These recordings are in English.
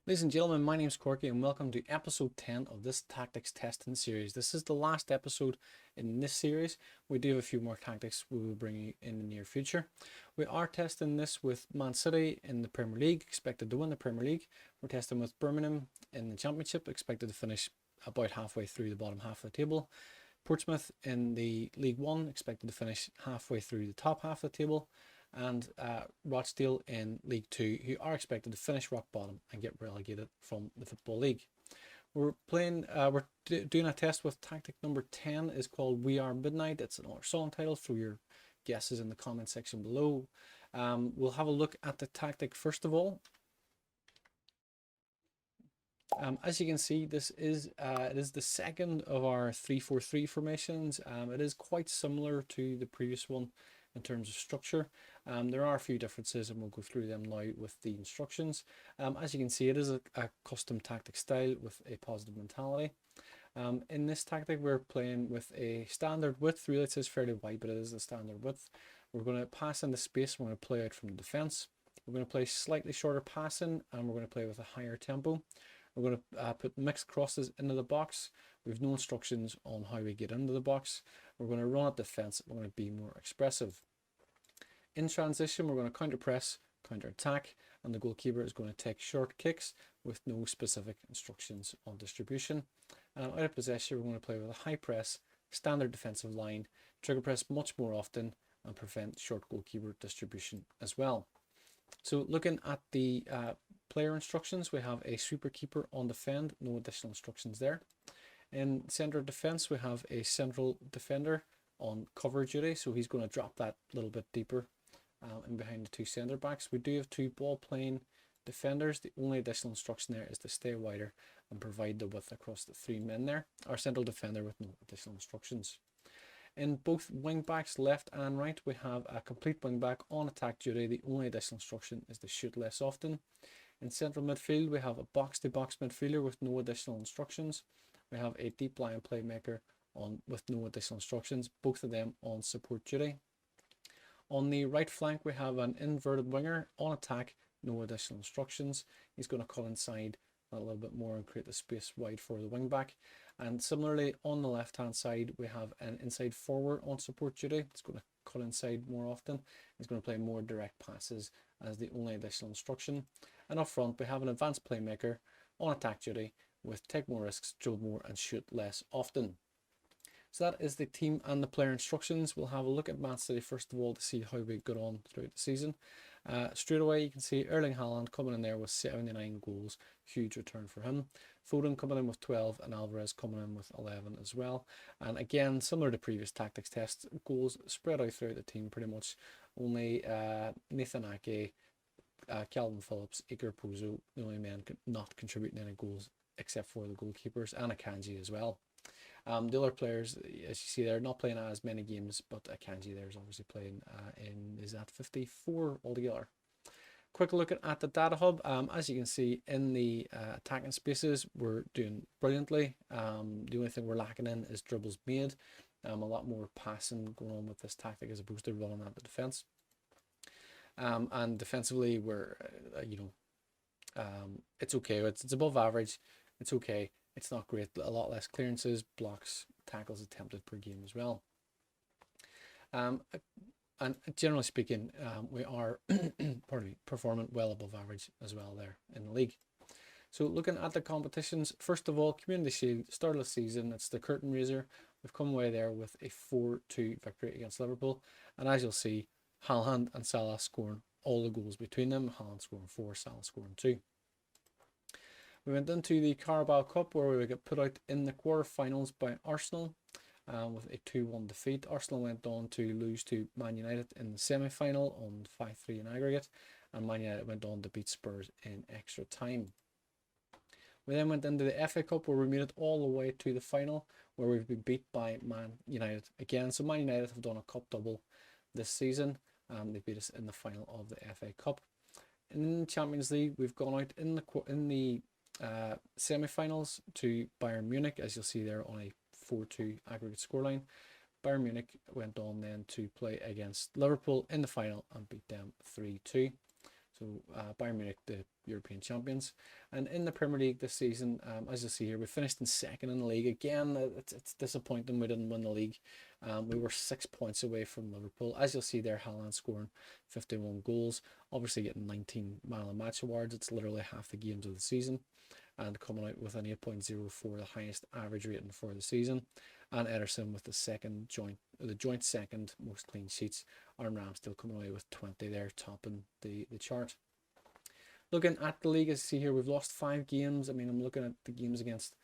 Ladies and gentlemen, my name is Korky and welcome to episode 10 of this tactics testing series. This is the last episode in this series. We do have a few more tactics we will bring you in the near future. We are testing this with Man City in the Premier League, expected to win the Premier League. We're testing with Birmingham in the Championship, expected to finish about halfway through the bottom half of the table. Portsmouth in the League One, expected to finish halfway through the top half of the table. And Rochdale in League 2, who are expected to finish rock bottom and get relegated from the Football League. We're doing a test with tactic number 10. Is called We Are Midnight. It's another song title. Throw your guesses in the comment section below. We'll have a look at the tactic first of all. As you can see, this is it is the second of our 3-4-3 formations. It is quite similar to the previous one in terms of structure. There are a few differences and we'll go through them now with the instructions. As you can see, it is a custom tactic style with a positive mentality. In this tactic, we're playing with a standard width. Really, it says fairly wide, but it is a standard width. We're going to pass into space. We're going to play out from the defence. We're going to play slightly shorter passing and we're going to play with a higher tempo. We're going to put mixed crosses into the box. We've no instructions on how we get into the box. We're going to run at defence. We're going to be more expressive. In transition, we're going to counter press, counter attack, and the goalkeeper is going to take short kicks with no specific instructions on distribution. Out of possession, we're going to play with a high press, standard defensive line, trigger press much more often, and prevent short goalkeeper distribution as well. So looking at the player instructions, we have a sweeper keeper on defend, no additional instructions there. In centre defence, we have a central defender on cover duty, so he's going to drop that a little bit deeper in behind the two centre backs. We do have two ball playing defenders. The only additional instruction there is to stay wider and provide the width across the three men there. Our central defender with no additional instructions. In both wing backs, left and right, we have a complete wing back on attack duty. The only additional instruction is to shoot less often. In central midfield, we have a box-to-box midfielder with no additional instructions. We have a deep line playmaker with no additional instructions, both of them on support duty. On the right flank, we have an inverted winger on attack, no additional instructions. He's going to cut inside a little bit more and create the space wide for the wing back. And similarly, on the left hand side, we have an inside forward on support duty. It's going to cut inside more often. He's going to play more direct passes as the only additional instruction. And up front, we have an advanced playmaker on attack duty with take more risks, dribble more, and shoot less often. So that is the team and the player instructions. We'll have a look at Man City first of all to see how we got on throughout the season. Straight away, you can see Erling Haaland coming in there with 79 goals. Huge return for him. Foden coming in with 12 and Alvarez coming in with 11 as well. And again, similar to previous tactics tests, goals spread out throughout the team pretty much. Only Nathan Ake, Calvin Phillips, Iker Pozzo, the only men not contributing any goals except for the goalkeepers, and Akanji as well. The other players, as you see, they're not playing as many games, but Akanji there is obviously playing is at 54 altogether. Quick look at the data hub. As you can see in the attacking spaces, we're doing brilliantly. The only thing we're lacking in is dribbles made. A lot more passing going on with this tactic as opposed to running at the defence. And defensively, we're it's okay. It's above average. It's okay. It's not great. A lot less clearances, blocks, tackles attempted per game as well. And generally speaking, we are performing well above average as well there in the league. So looking at the competitions, first of all, Community Shield, start of the season, it's the curtain raiser. We've come away there with a 4-2 victory against Liverpool. And as you'll see, Haaland and Salah scoring all the goals between them. Haaland scoring 4, Salah scoring 2. We went into the Carabao Cup where we got put out in the quarterfinals by Arsenal with a 2-1 defeat. Arsenal went on to lose to Man United in the semi-final on 5-3 in aggregate, and Man United went on to beat Spurs in extra time. We then went into the FA Cup where we made it all the way to the final where we've been beat by Man United again. So Man United have done a cup double this season. They beat us in the final of the FA Cup. In the Champions League, we've gone out in the semi-finals to Bayern Munich, as you'll see there on a 4-2 aggregate scoreline. Bayern Munich went on then to play against Liverpool in the final and beat them 3-2. So Bayern Munich, the European champions. And in the Premier League this season, as you see here, we finished in second in the league. Again, it's disappointing we didn't win the league. We were 6 points away from Liverpool. As you'll see there, Haaland scoring 51 goals, obviously getting 19 Man of the Match awards. It's literally half the games of the season, and coming out with an 8.04, the highest average rating for the season. And Ederson with the joint second most clean sheets. Aaron Ramsdale coming away with 20 there, topping the chart. Looking at the league, as you see here, we've lost 5 games. I mean, I'm looking at the games against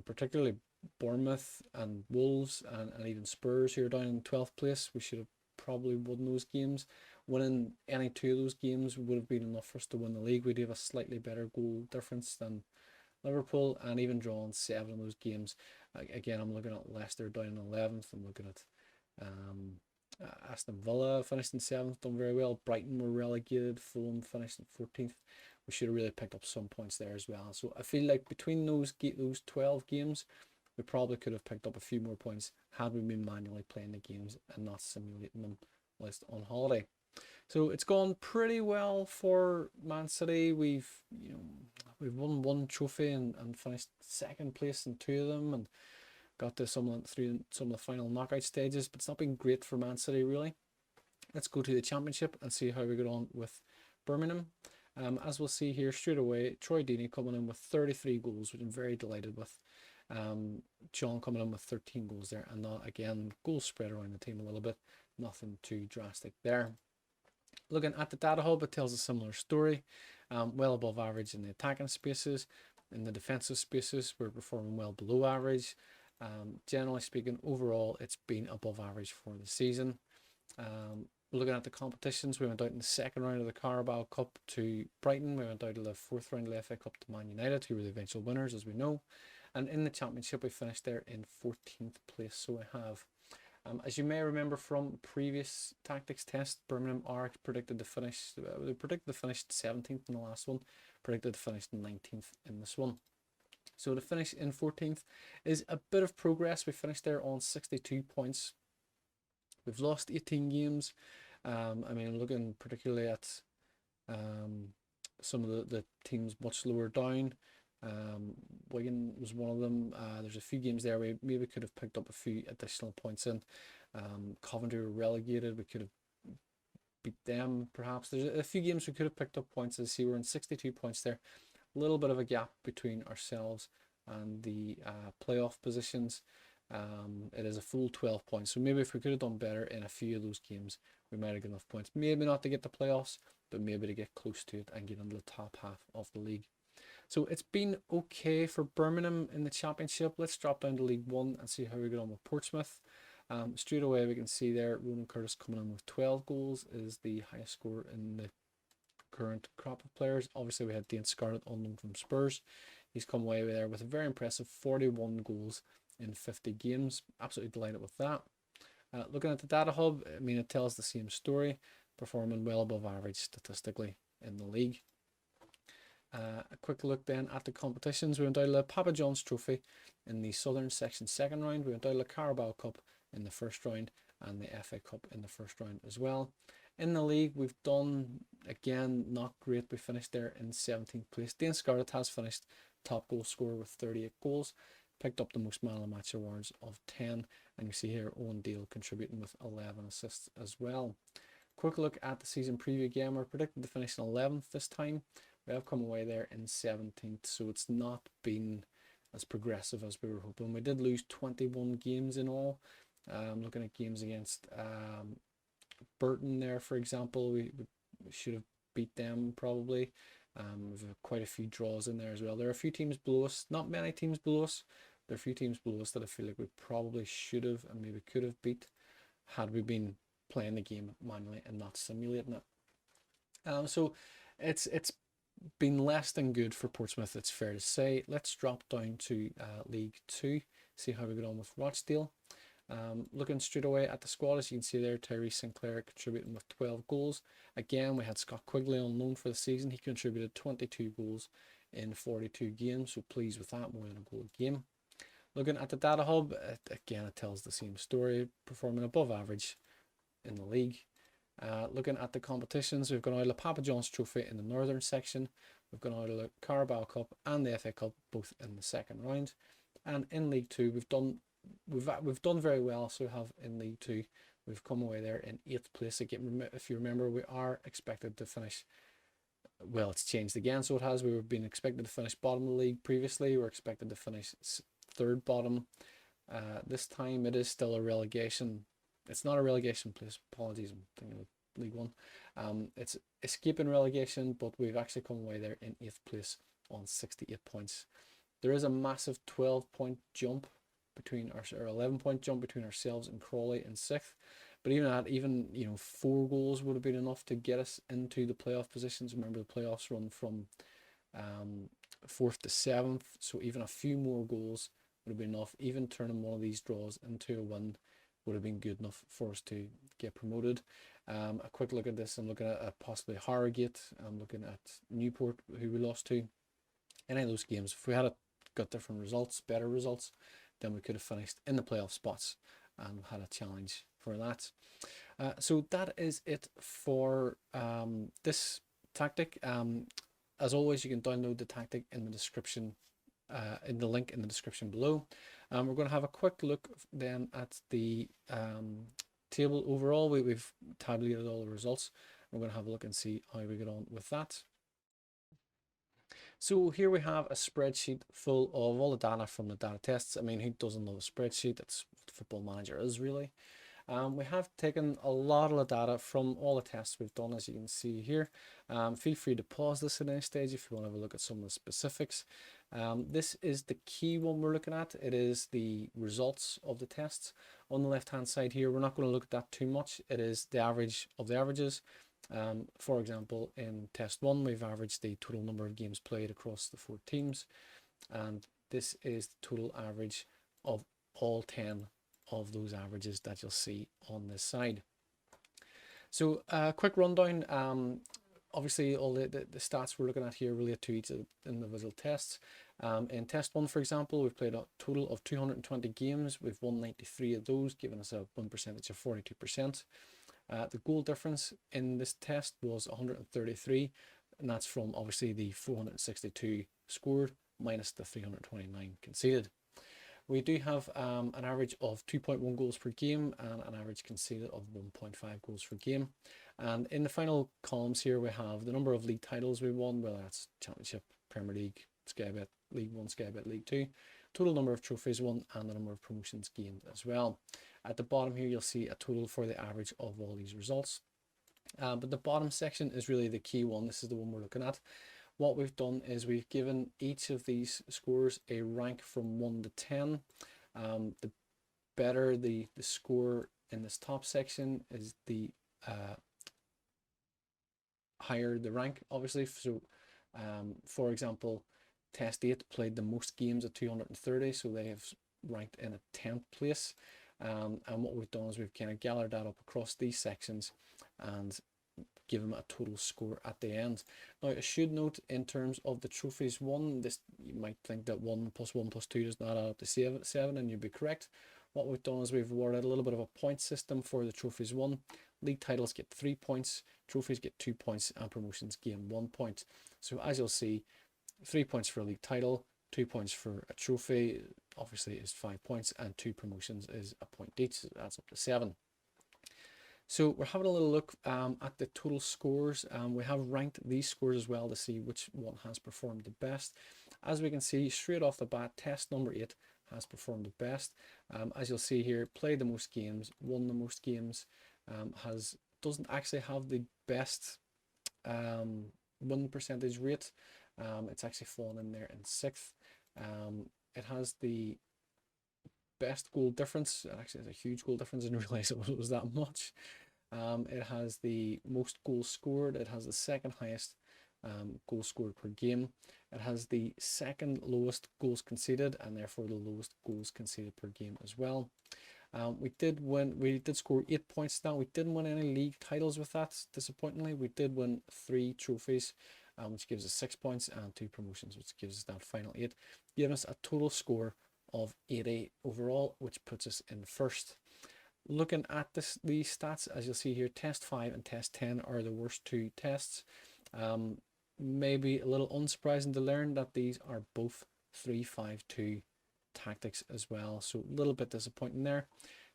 particularly Bournemouth and Wolves and even Spurs, who are down in 12th place. We should have probably won those games. Winning any 2 of those games would have been enough for us to win the league. We'd have a slightly better goal difference than Liverpool, and even drawing 7 of those games. Again, I'm looking at Leicester down in 11th. I'm looking at Aston Villa finished in 7th, done very well. Brighton were relegated. Fulham finished in 14th. We should have really picked up some points there as well. So I feel like between those 12 games, we probably could have picked up a few more points had we been manually playing the games and not simulating them whilst on holiday. So it's gone pretty well for Man City. We've won 1 trophy and finished second place in 2 of them, and got to through some of the final knockout stages, but it's not been great for Man City really. Let's go to the Championship and see how we get on with Birmingham. As we'll see here straight away, Troy Deeney coming in with 33 goals, which I'm very delighted with. John coming in with 13 goals there, and not, again, goals spread around the team a little bit, nothing too drastic there. Looking at the data hub, it tells a similar story. Well above average in the attacking spaces. In the defensive spaces, we're performing well below average. Generally speaking, overall, it's been above average for the season. Looking at the competitions, we went out in the second round of the Carabao Cup to Brighton. We went out in the 4th round of the FA Cup to Man United, who were the eventual winners, as we know. And in the Championship, we finished there in 14th place. So we have, as you may remember from previous tactics test, Birmingham are predicted to finish. They predicted to finish 17th in the last one. Predicted to finish 19th in this one. So to finish in 14th is a bit of progress. We finished there on 62 points. We've lost 18 games. I mean, I'm looking particularly at some of the teams much lower down. Wigan was one of them. There's a few games there we maybe could have picked up a few additional points in. Coventry were relegated. We could have beat them perhaps. There's a few games we could have picked up points. As you see, we're in 62 points there. A little bit of a gap between ourselves and the playoff positions. It is a full 12 points, so maybe if we could have done better in a few of those games, we might have got enough points. Maybe not to get the playoffs, but maybe to get close to it and get into the top half of the league. So it's been okay for Birmingham in the Championship. Let's drop down to League 1 and see how we get on with Portsmouth. Straight away we can see there Ronan Curtis coming in with 12 goals, is the highest scorer in the current crop of players. Obviously we had Dane Scarlett on loan from Spurs. He's come away there with a very impressive 41 goals in 50 games. Absolutely delighted with that. Looking at the data hub, I mean, it tells the same story, performing well above average statistically in the league. A quick look then at the competitions. We went out to the Papa John's Trophy in the Southern Section second round. We went out to the Carabao Cup in the first round and the FA Cup in the first round as well. In the league, we've done, again, not great. We finished there in 17th place. Dane Scarlett has finished top goal scorer with 38 goals. Picked up the most man of the match awards of 10. And you see here Owen Dale contributing with 11 assists as well. Quick look at the season preview again. We're predicted to finish in 11th this time. We have come away there in 17th. So it's not been as progressive as we were hoping. We did lose 21 games in all. Looking at games against Burton there, for example, we should have beat them probably. We've quite a few draws in there as well. There are a few teams below us, not many teams below us. There are a few teams below us that I feel like we probably should have and maybe could have beat had we been playing the game manually and not simulating it. So it's been less than good for Portsmouth, it's fair to say. Let's drop down to League 2, see how we get on with Rochdale. Looking straight away at the squad, as you can see there, Tyrese Sinclair contributing with 12 goals. Again, we had Scott Quigley on loan for the season. He contributed 22 goals in 42 games, so pleased with that, more than a goal a game. Looking at the data hub, again, it tells the same story, performing above average in the league. Looking at the competitions, we've gone out of the Papa John's Trophy in the northern section. We've gone out of the Carabao Cup and the FA Cup, both in the second round. And in League Two, we've done very well. So we have in League Two, we've come away there in 8th place. Again, if you remember, we are expected to finish. Well, it's changed again, so it has. We were being expected to finish bottom of the league previously. We're expected to finish third bottom. This time it is still a relegation. It's not a relegation place. Apologies, I'm thinking of League One. It's escaping relegation, but we've actually come away there in 8th place on 68 points. There is a massive 12-point jump between or 11-point jump between ourselves and Crawley in 6th. But even at 4 goals would have been enough to get us into the playoff positions. Remember, the playoffs run from 4th to 7th, so even a few more goals would have been enough. Even turning one of these draws into a win would have been good enough for us to get promoted. A quick look at this. I'm looking at possibly Harrogate. I'm looking at Newport, who we lost to. Any of those games, if we had got different results, better results, then we could have finished in the playoff spots and had a challenge for that. So that is it for this tactic. As always, you can download the tactic in the description, in the link in the description below. We're going to have a quick look then at the table overall. We've tabulated all the results. We're going to have a look and see how we get on with that. So here we have a spreadsheet full of all the data from the data tests. I mean, who doesn't love a spreadsheet? That's what Football Manager is, really. We have taken a lot of the data from all the tests we've done, as you can see here. Feel free to pause this at any stage if you want to have a look at some of the specifics. This is the key one we're looking at. It is the results of the tests. On the left hand side here, we're not going to look at that too much. It is the average of the averages. For example, in test 1, we've averaged the total number of games played across the 4 teams, and this is the total average of all 10 of those averages that you'll see on this side. So quick rundown. Obviously all the stats we're looking at here relate to each of the individual tests. In test 1, for example, we've played a total of 220 games. We've won 93 of those, giving us a win percentage of 42%. The goal difference in this test was 133, and that's from obviously the 462 scored minus the 329 conceded. We do have an average of 2.1 goals per game and an average conceded of 1.5 goals per game. And in the final columns here, we have the number of league titles we won, whether that's Championship, Premier League, Sky Bet, League 1, Sky Bet, League 2, total number of trophies won, and the number of promotions gained as well. At the bottom here, you'll see a total for the average of all these results. But the bottom section is really the key one. This is the one we're looking at. What we've done is we've given each of these scores a rank from 1 to 10. The better the score in this top section is, the higher the rank, obviously. So for example, test 8 played the most games at 230, so they have ranked in a 10th place. And what we've done is we've kind of gathered that up across these sections and give them a total score at the end. Now, I should note, in terms of the trophies won, this, you might think that 1 plus 1 plus 2 does not add up to 7, and you'd be correct. What we've done is we've awarded a little bit of a point system for the trophies won. League titles get 3 points, trophies get 2 points, and promotions gain 1 point. So as you'll see, 3 points for a league title, 2 points for a trophy, obviously is 5 points, and 2 promotions is a point each, so that's up to 7. So we're having a little look at the total scores. We have ranked these scores as well to see which one has performed the best. As we can see straight off the bat, test number 8 has performed the best. As you'll see here, played the most games, won the most games, doesn't actually have the best win percentage rate. It's actually fallen in there in 6th. It has the best goal difference. Actually, it's a huge goal difference. I didn't realize it was that much. It has the most goals scored. It has the second highest goals scored per game. It has the second lowest goals conceded, and therefore the lowest goals conceded per game as well. We did score 8 points. Now, we didn't win any league titles with that, disappointingly. We did win 3 trophies, which gives us 6 points, and 2 promotions, which gives us that final 8, giving us a total score of 80 overall, which puts us in first. looking at these stats, as you'll see here, test 5 and test 10 are the worst two tests. Maybe a little unsurprising to learn that these are both 3-5-2 tactics as well, so a little bit disappointing there.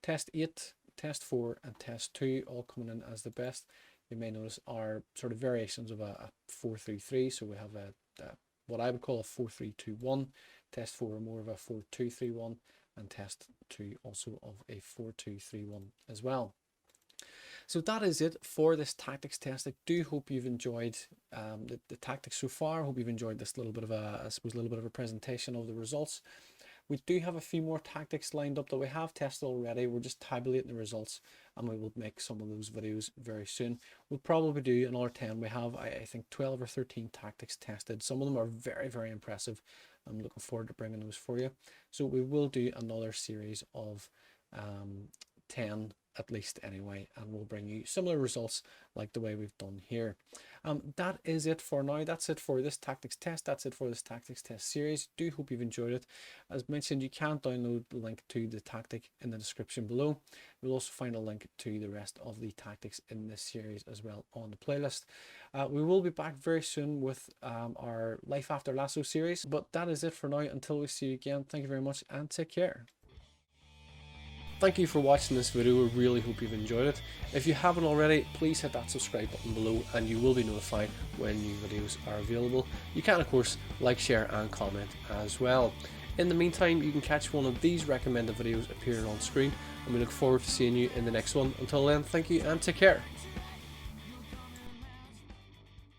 Test 8, test 4 and test 2 all coming in as the best. You may notice are sort of variations of a 4-3-3, so we have what I would call a 4-3-2-1. Test 4 more of a 4-2-3-1, and test 2 also of a 4-2-3-1 as well. So that is it for this tactics test. I do hope you've enjoyed the tactics so far. I hope you've enjoyed this little bit of a presentation of the results. We do have a few more tactics lined up that we have tested already. We're just tabulating the results, and we will make some of those videos very soon. We'll probably do another 10. We have, I think, 12 or 13 tactics tested. Some of them are very, very impressive. I'm looking forward to bringing those for you. So we will do another series of 10 at least anyway, and we'll bring you similar results like the way we've done here. That is it for now. That's it for this tactics test. That's it for this tactics test series. Do hope you've enjoyed it. As mentioned, you can download the link to the tactic in the description below. You'll also find a link to the rest of the tactics in this series as well on the playlist. We will be back very soon with our Life After Lasso series, but that is it for now. Until we see you again, thank you very much and take care. Thank you for watching this video. We really hope you've enjoyed it. If you haven't already, please hit that subscribe button below and you will be notified when new videos are available. You can of course like, share and comment as well. In the meantime, you can catch one of these recommended videos appearing on screen, and we look forward to seeing you in the next one. Until then, thank you and take care.